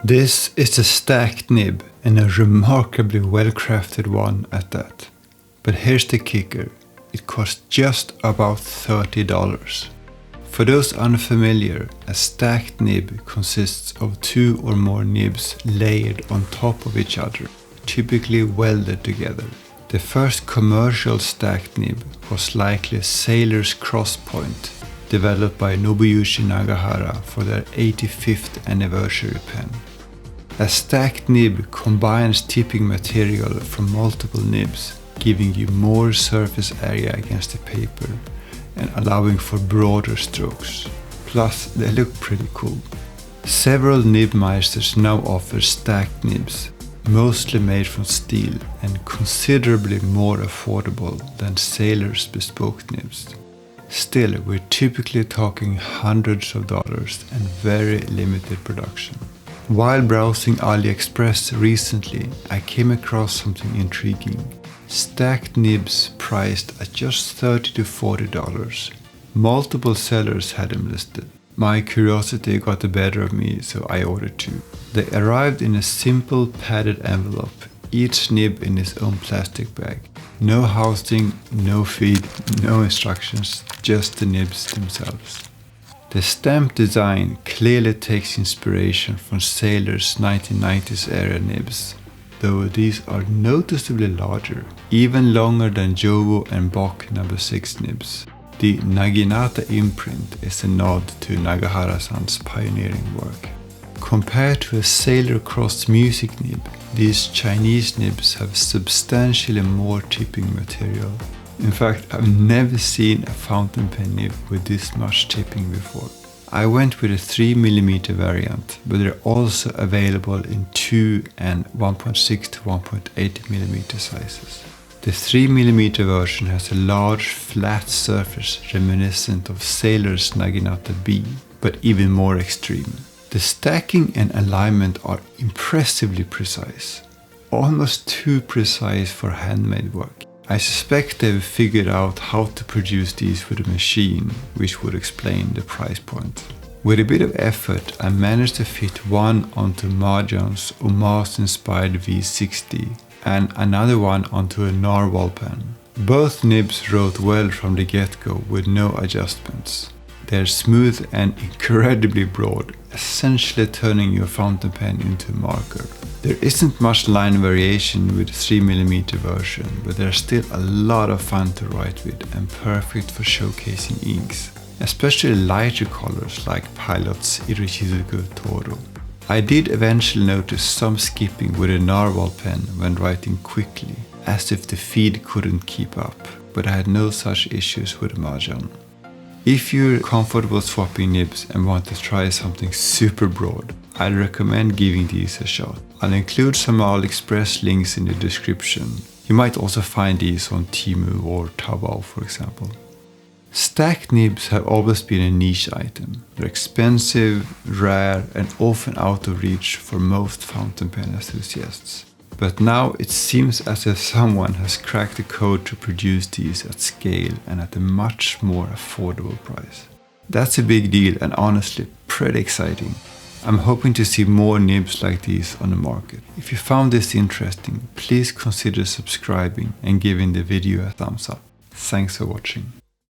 This is a stacked nib, and a remarkably well-crafted one at that. But here's the kicker, it costs just about $30. For those unfamiliar, a stacked nib consists of 2 or more nibs layered on top of each other, typically welded together. The first commercial stacked nib was likely a sailor's cross point, developed by Nobuyushi Nagahara for their 85th anniversary pen. A stacked nib combines tipping material from multiple nibs, giving you more surface area against the paper and allowing for broader strokes. Plus, they look pretty cool. Several nibmeisters now offer stacked nibs, mostly made from steel and considerably more affordable than sailor's bespoke nibs. Still, we're typically talking hundreds of dollars and very limited production. While browsing AliExpress recently, I came across something intriguing. Stacked nibs priced at just $30 to $40. Multiple sellers had them listed. My curiosity got the better of me, so I ordered 2. They arrived in a simple padded envelope, each nib in its own plastic bag. No housing, no feed, no instructions, just the nibs themselves. The stamp design clearly takes inspiration from sailor's 1990s era nibs, though these are noticeably larger, even longer than Jowo and Bock No. 6 nibs. The Naginata imprint is a nod to Nagahara-san's pioneering work. Compared to a sailor cross music nib, these Chinese nibs have substantially more tipping material. In fact, I've never seen a fountain pen nib with this much tipping before. I went with a 3mm variant, but they're also available in 2 and 1.6 to 1.8mm sizes. The 3mm version has a large flat surface reminiscent of sailor's Naginata B, but even more extreme. The stacking and alignment are impressively precise, almost too precise for handmade work. I suspect they've figured out how to produce these with a machine, which would explain the price point. With a bit of effort, I managed to fit one onto Mahjong's Omas-inspired V60 and another one onto a narwhal pen. Both nibs wrote well from the get-go with no adjustments. They're smooth and incredibly broad, essentially turning your fountain pen into a marker. There isn't much line variation with the 3mm version, but there's still a lot of fun to write with and perfect for showcasing inks, especially lighter colors like Pilot's Irichizuku Toro. I did eventually notice some skipping with a narwhal pen when writing quickly, as if the feed couldn't keep up, but I had no such issues with the Mahjong. If you're comfortable swapping nibs and want to try something super broad, I'd recommend giving these a shot. I'll include some AliExpress links in the description. You might also find these on Temu or Taobao, for example. Stacked nibs have always been a niche item. They're expensive, rare, and often out of reach for most fountain pen enthusiasts. But now it seems as if someone has cracked the code to produce these at scale and at a much more affordable price. That's a big deal and honestly pretty exciting. I'm hoping to see more nibs like these on the market. If you found this interesting, please consider subscribing and giving the video a thumbs up. Thanks for watching.